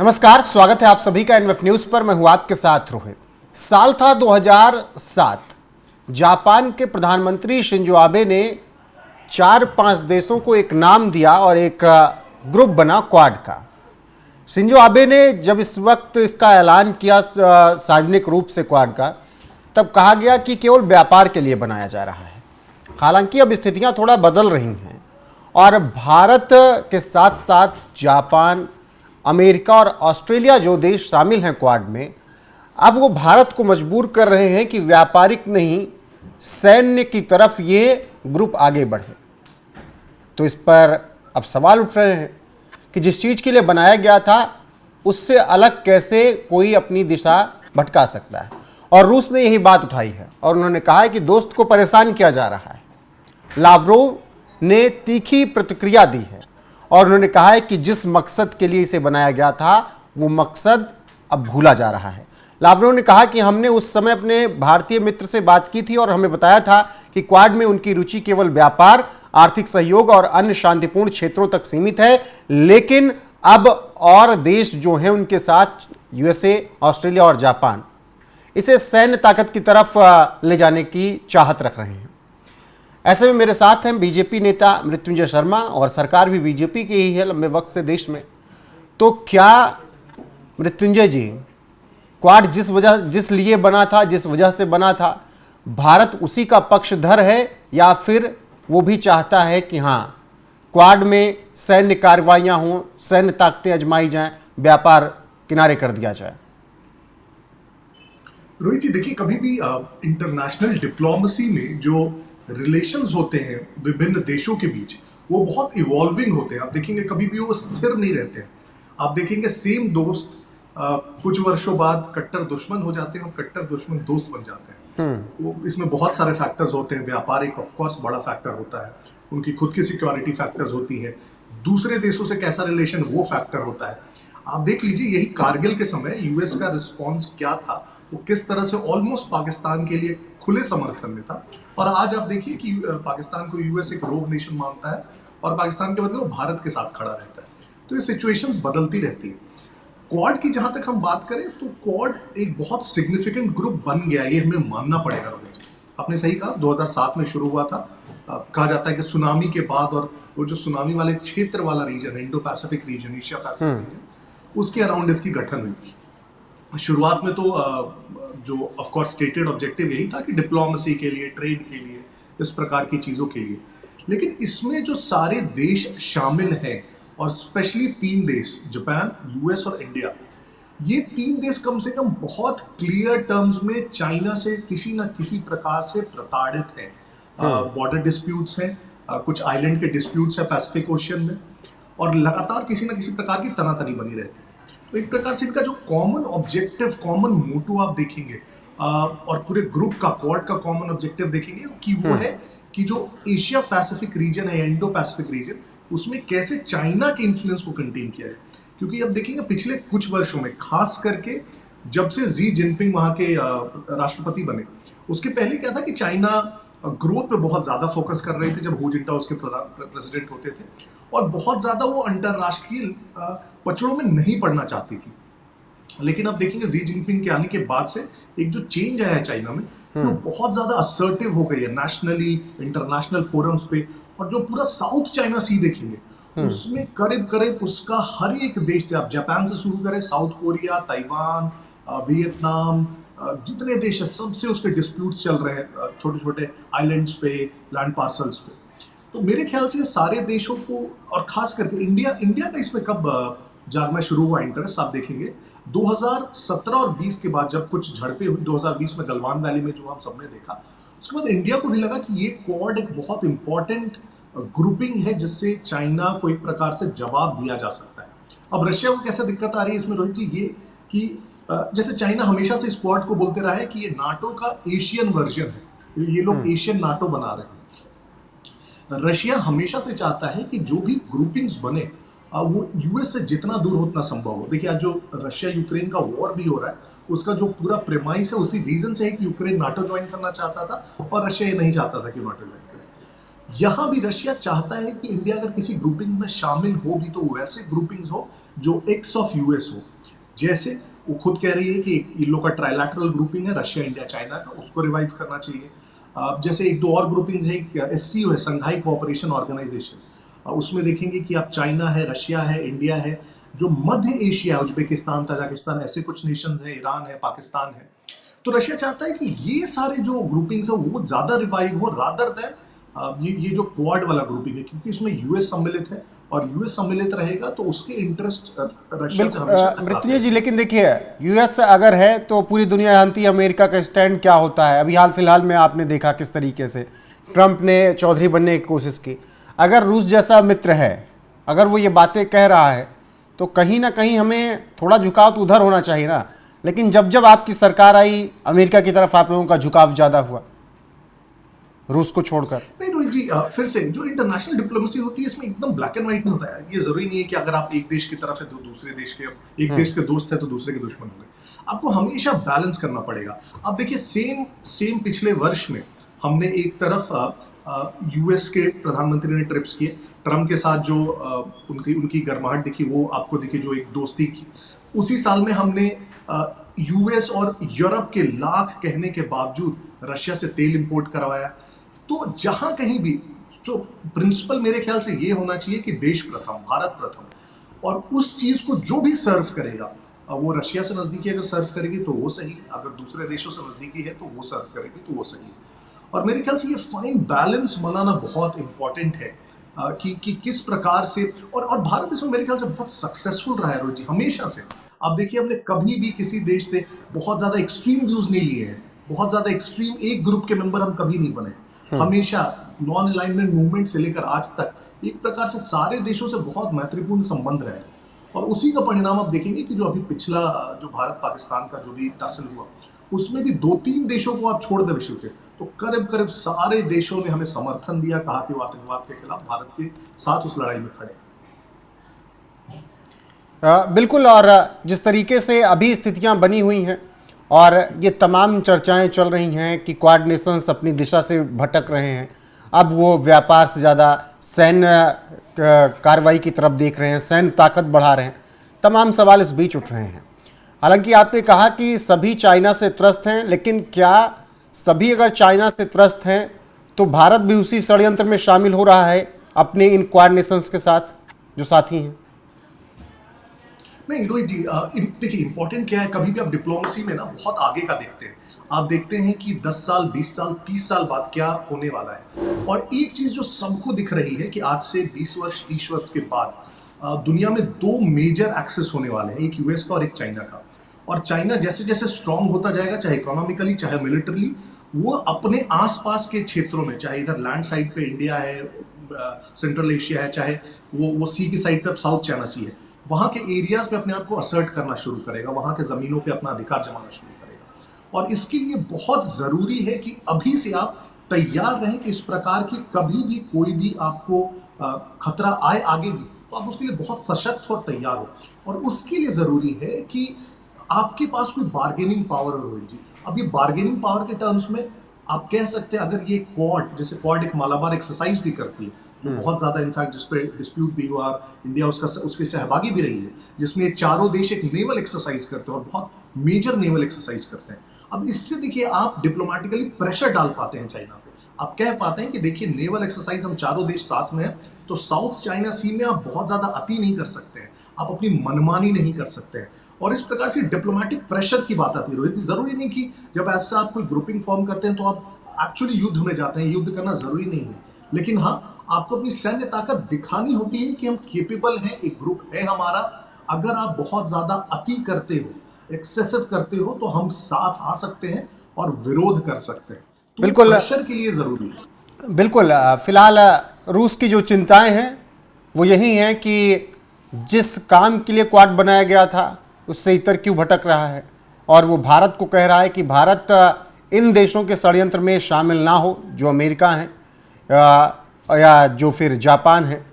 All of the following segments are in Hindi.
नमस्कार, स्वागत है आप सभी का एनएफ न्यूज पर। मैं हूं आपके साथ रोहित। साल था 2007। जापान के प्रधानमंत्री शिंजो आबे ने 4-5 देशों को एक नाम दिया और एक ग्रुप बना क्वाड का। शिंजो आबे ने जब इस वक्त इसका ऐलान किया सार्वजनिक रूप से क्वाड का, तब कहा गया कि केवल व्यापार के लिए बनाया जा रहा है। हालांकि अब स्थितियां थोड़ा बदल रही हैं और भारत के साथ साथ जापान, अमेरिका और ऑस्ट्रेलिया जो देश शामिल हैं क्वाड में, अब वो भारत को मजबूर कर रहे हैं कि व्यापारिक नहीं, सैन्य की तरफ ये ग्रुप आगे बढ़े। तो इस पर अब सवाल उठ रहे हैं कि जिस चीज़ के लिए बनाया गया था उससे अलग कैसे कोई अपनी दिशा भटका सकता है। और रूस ने यही बात उठाई है और उन्होंने कहा है कि दोस्त को परेशान किया जा रहा है। लावरोव ने तीखी प्रतिक्रिया दी है और उन्होंने कहा है कि जिस मकसद के लिए इसे बनाया गया था वो मकसद अब भूला जा रहा है। लावरोव ने कहा कि हमने उस समय अपने भारतीय मित्र से बात की थी और हमें बताया था कि क्वाड में उनकी रुचि केवल व्यापार, आर्थिक सहयोग और अन्य शांतिपूर्ण क्षेत्रों तक सीमित है, लेकिन अब और देश जो हैं उनके साथ यूएसए, ऑस्ट्रेलिया और जापान इसे सैन्य ताकत की तरफ ले जाने की चाहत रख रहे हैं। ऐसे में मेरे साथ हैं बीजेपी नेता मृत्युंजय शर्मा और सरकार भी बीजेपी की ही है लंबे वक्त से देश में। तो क्या मृत्युंजय जी, क्वाड जिस लिए बना था, जिस वजह से बना था, भारत उसी का पक्षधर है या फिर वो भी चाहता है कि हाँ, क्वाड में सैन्य कार्रवाइयाँ हों, सैन्य ताकतें आजमाई जाएं, व्यापार किनारे कर दिया जाए? रोहित जी देखिए, कभी भी इंटरनेशनल डिप्लोमेसी में जो रिलेशंस होते हैं विभिन्न देशों के बीच, वो बहुत इवॉल्विंग होते हैं। आप देखेंगे कभी भी वो स्थिर नहीं रहते हैं। आप देखेंगे सेम दोस्त कुछ वर्षों बाद कट्टर दुश्मन हो जाते हैं और कट्टर दुश्मन दोस्त बन जाते हैं। वो इसमें बहुत सारे फैक्टर्स होते हैं। व्यापारिक ऑफ कोर्स बड़ा फैक्टर होता है, उनकी खुद की सिक्योरिटी फैक्टर्स होती है, दूसरे देशों से कैसा रिलेशन वो फैक्टर होता है। आप देख लीजिए, यही कारगिल के समय यूएस का रिस्पॉन्स क्या था, वो किस तरह से ऑलमोस्ट पाकिस्तान के लिए खुले समर्थन में था। और आज आप देखिए कि पाकिस्तान को यूएस एक रोग नेशन मानता है और पाकिस्तान के बदले वो भारत के साथ खड़ा रहता है। तो ये सिचुएशंस बदलती रहती है। क्वाड की जहां तक हम बात करें तो क्वाड एक बहुत सिग्निफिकेंट ग्रुप बन गया, ये हमें मानना पड़ेगा रोहित जी। आपने सही कहा, 2007 में शुरू हुआ था। कहा जाता है कि सुनामी के बाद, और वो जो सुनामी वाले क्षेत्र वाला रीजन है, Indo Pacific region, Asia Pacific region, उसके अराउंड इसकी गठन हुई। शुरुआत में तो जो ऑफ कोर्स स्टेटेड ऑब्जेक्टिव यही था कि डिप्लोमेसी के लिए, ट्रेड के लिए, इस प्रकार की चीजों के लिए। लेकिन इसमें जो सारे देश शामिल हैं, और स्पेशली 3 देश, जापान, यूएस और इंडिया, ये 3 देश कम से कम बहुत क्लियर टर्म्स में चाइना से किसी ना किसी प्रकार से प्रताड़ित हैं। बॉर्डर डिस्प्यूट्स हैं, कुछ आइलैंड के डिस्प्यूट्स हैं पैसिफिक ओशियन में, और लगातार किसी ना किसी प्रकार की तनातनी बनी रहती है। तो एक प्रकार से इनका जो कॉमन ऑब्जेक्टिव, कॉमन मोटो आप देखेंगे, और पूरे ग्रुप का, क्वाड का कॉमन ऑब्जेक्टिव देखेंगे कि वो है कि जो एशिया पैसिफिक रीजन है या इंडो पैसिफिक रीजन, उसमें कैसे चाइना के इन्फ्लुएंस को कंटेन किया जाए। क्योंकि अब देखेंगे पिछले कुछ वर्षों में, खास करके जब से जी जिनपिंग वहां के राष्ट्रपति बने, उसके पहले क्या था कि चाइना ग्रोथ पे बहुत ज्यादा फोकस कर रहे थे जब हू जिंटाओ उसके प्रेसिडेंट होते थे, और बहुत ज्यादा वो अंतरराष्ट्रीय पचड़ों में नहीं पड़ना चाहती थी। लेकिन अब देखेंगे जी जिनपिंग के आने के बाद से एक जो चेंज आया है चाइना में, वो बहुत ज्यादा असर्टिव हो गई है नेशनली, इंटरनेशनल फोरम्स पे। और जो पूरा साउथ चाइना सी देखेंगे, उसमें करीब करीब उसका हर एक देश से, आप जापान से शुरू करें, साउथ कोरिया, ताइवान, वियतनाम, जितने देश है सबसे उसके डिस्प्यूट्स चल रहे हैं, छोटे छोटे आइलैंड्स पे, लैंड पार्सल्स पे। तो मेरे ख्याल से सारे देशों को, और खास करके इंडिया का इसमें कब जागना शुरू हुआ इंटरेस्ट, आप देखेंगे 2017 और 20 के बाद जब कुछ झड़पें हुई, 2020 में गलवान वैली में जो हम सबने देखा, उसके बाद इंडिया को भी लगा कि ये क्वाड एक बहुत इंपॉर्टेंट ग्रुपिंग है जिससे चाइना को एक प्रकार से जवाब दिया जा सकता है। अब रशिया को कैसे दिक्कत आ रही है इसमें रोहित जी, ये कि जैसे चाइना हमेशा से स्क्वाड को बोलते रहा है कि ये नाटो का एशियन वर्जन है, ये लोग एशियन नाटो बना रहे हैं। रशिया हमेशा से चाहता है कि जो भी ग्रुपिंग्स बने वो यूएस से जितना दूर हो उतना संभव हो। देखिए, आज जो रशिया यूक्रेन का वॉर भी हो रहा है, उसका जो पूरा प्रेमाइस है उसी रीजन से है कि यूक्रेन नाटो ज्वाइन करना चाहता था और रशिया ये नहीं चाहता था कि नाटो ज्वाइन करे। यहां भी रशिया चाहता है कि इंडिया अगर किसी ग्रुपिंग में शामिल हो भी तो वैसे ग्रुपिंग्स हो जो एक्स ऑफ यूएस हो। जैसे वो खुद कह रही है कि इन लोग का ट्राइलैटरल ग्रुपिंग है रशिया इंडिया चाइना का, उसको रिवाइव करना चाहिए। जैसे एक दो और ग्रुपिंग्स है, एक एससीओ है, संघाई कोऑपरेशन ऑर्गेनाइजेशन, उसमें देखेंगे कि आप चाइना है, रशिया है, इंडिया है, जो मध्य एशिया है, उज्बेकिस्तान, तजाकिस्तान, ऐसे कुछ नेशंस है, ईरान है, पाकिस्तान है। तो रशिया चाहता है कि ये सारे जो ग्रुपिंग्स है वो ज्यादा रिवाइव हो रादर देन ये जो क्वाड वाला ग्रुपिंग है, क्योंकि इसमें यूएस सम्मिलित है और यूएस सम्मिलित रहेगा तो उसके इंटरेस्ट रशिया से हमेशा टकराते मृत्युंजय हैं। जी, लेकिन देखिए, यूएस अगर है तो पूरी दुनिया जानती है अमेरिका का स्टैंड क्या होता है। अभी हाल फिलहाल में आपने देखा किस तरीके से ट्रंप ने चौधरी बनने की कोशिश की। अगर रूस जैसा मित्र है, अगर वो ये बातें कह रहा है तो कहीं ना कहीं हमें थोड़ा झुकाव तो उधर होना चाहिए ना। लेकिन जब जब आपकी सरकार आई, अमेरिका की तरफ आप लोगों का झुकाव ज़्यादा हुआ, रूस को छोड़कर। नहीं रोहित जी, फिर से जो इंटरनेशनल डिप्लोमेसी होती है इसमें एकदम ब्लैक एंड व्हाइट नहीं होता है। ये जरूरी नहीं है कि अगर आप एक देश की तरफ है तो दूसरे देश के, एक देश के दोस्त है तो दूसरे के दुश्मन होंगे। आपको हमेशा बैलेंस करना पड़ेगा। अब देखिए, सेम पिछले वर्ष में हमने एक तरफ यूएस के प्रधानमंत्री ने ट्रिप्स किए, ट्रम्प के साथ जो उनकी गर्माहट दिखी वो आपको दिखी, जो एक दोस्ती की। उसी साल में हमने यूएस और यूरोप के लाख कहने के बावजूद रशिया से तेल इंपोर्ट करवाया। तो जहां कहीं भी जो प्रिंसिपल मेरे ख्याल से ये होना चाहिए कि देश प्रथम, भारत प्रथम, और उस चीज को जो भी सर्व करेगा, वो रशिया से नजदीकी अगर सर्व करेगी तो वो सही, अगर दूसरे देशों से नजदीकी है तो वो सर्व करेगी तो वो सही। और मेरे ख्याल से ये फाइन बैलेंस बनाना बहुत इंपॉर्टेंट है कि किस प्रकार से, और भारत इसमें मेरे ख्याल से बहुत सक्सेसफुल रहा है रोहित जी, हमेशा से। आप देखिए, हमने कभी भी किसी देश से बहुत ज्यादा एक्सट्रीम व्यूज नहीं लिए हैं, बहुत ज्यादा एक्सट्रीम एक ग्रुप के मेंबर हम कभी नहीं बने। हमेशा नॉन अलाइनमेंट मूवमेंट से लेकर आज तक एक प्रकार से सारे देशों से बहुत मैत्रीपूर्ण संबंध रहे, और उसी का परिणाम आप देखेंगे कि जो अभी पिछला जो भारत पाकिस्तान का जो भी टसल हुआ, उसमें भी 2-3 देशों को आप छोड़ दे विश्व के, तो करीब करीब सारे देशों ने हमें समर्थन दिया, कहा कि वो आतंकवाद के खिलाफ भारत के साथ उस लड़ाई में खड़े। बिल्कुल। और जिस तरीके से अभी स्थितियां बनी हुई हैं और ये तमाम चर्चाएं चल रही हैं कि क्वाड नेशंस अपनी दिशा से भटक रहे हैं, अब वो व्यापार से ज़्यादा सैन्य कार्रवाई की तरफ देख रहे हैं, सैन्य ताकत बढ़ा रहे हैं, तमाम सवाल इस बीच उठ रहे हैं। हालांकि आपने कहा कि सभी चाइना से त्रस्त हैं, लेकिन क्या सभी अगर चाइना से त्रस्त हैं तो भारत भी उसी षड्यंत्र में शामिल हो रहा है अपने इन क्वाड नेशंस के साथ जो साथी हैं? नहीं रोहित जी, देखिए इंपॉर्टेंट क्या है, कभी भी आप डिप्लोमेसी में ना बहुत आगे का देखते हैं। आप देखते हैं कि 10 साल, 20 साल, 30 साल बाद क्या होने वाला है। और एक चीज जो सबको दिख रही है कि आज से 20 वर्ष, 30 वर्ष के बाद दुनिया में 2 मेजर एक्सेस होने वाले हैं, एक यूएस का और एक चाइना का। और चाइना जैसे जैसे स्ट्रांग होता जाएगा, चाहे इकोनॉमिकली चाहे मिलिटरली, वो अपने आसपास के क्षेत्रों में, चाहे इधर लैंड साइड पे इंडिया है, सेंट्रल एशिया है, चाहे वो सी की साइड पे साउथ चाइना सी है, वहां के एरियाज पे अपने आप को असर्ट करना शुरू करेगा, वहां के जमीनों पे अपना अधिकार जमाना शुरू करेगा। और इसके लिए बहुत जरूरी है कि अभी से आप तैयार रहें कि इस प्रकार की कभी भी कोई भी आपको खतरा आए आगे भी, तो आप उसके लिए बहुत सशक्त और तैयार हो। और उसके लिए जरूरी है कि आपके पास कोई बार्गेनिंग पावर हो रोहित जी। अब ये बार्गेनिंग पावर के टर्म्स में आप कह सकते हैं, अगर ये क्वाड, जैसे क्वाड एक मालाबार एक्सरसाइज भी करती है, जो बहुत ज्यादा इनफैक्ट जिस पे डिस्प्यूट भी हुआ, इंडिया उसके सहभागी भी रही है, जिसमें ये चारों देश एक नेवल एक्सरसाइज करते हैं और बहुत मेजर नेवल एक्सरसाइज करते हैं। अब इससे देखिए आप डिप्लोमेटिकली प्रेशर डाल पाते हैं चाइना पे, आप कह पाते हैं कि देखिए नेवल एक्सरसाइज हम चारों देश साथ में हैं, तो साउथ चाइना सी में आप बहुत ज्यादा अति नहीं कर सकते हैं, आप अपनी मनमानी नहीं कर सकते हैं। और इस प्रकार से डिप्लोमेटिक प्रेशर की बात आती है रोहित। जरूरी नहीं कि जब ऐसा आप कोई ग्रुपिंग फॉर्म करते हैं तो आप एक्चुअली युद्ध में जाते हैं, युद्ध करना जरूरी नहीं है, लेकिन हाँ, आपको अपनी सैन्य ताकत दिखानी होती है कि हम केपेबल हैं, एक ग्रुप है हमारा। अगर आप बहुत ज्यादा अति करते हो, एक्सेसिव करते हो, तो हम साथ आ सकते हैं और विरोध कर सकते हैं। तो बिल्कुल, प्रेशर के लिए जरूरी है। बिल्कुल। फिलहाल रूस की जो चिंताएं हैं वो यही हैं कि जिस काम के लिए क्वाड बनाया गया था उससे इतर क्यों भटक रहा है, और वो भारत को कह रहा है कि भारत इन देशों के षड्यंत्र में शामिल ना हो, जो अमेरिका हैं या जो फिर जापान है।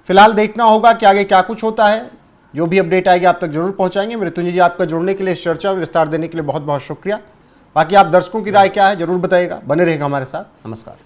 फिलहाल देखना होगा कि आगे क्या कुछ होता है। जो भी अपडेट आएगी आप तक जरूर पहुंचाएंगे। मृत्युंजय जी, आपका जुड़ने के लिए, इस चर्चा में विस्तार देने के लिए बहुत बहुत शुक्रिया। बाकी आप दर्शकों की राय क्या है जरूर बताइएगा, बने रहेगा हमारे साथ। नमस्कार।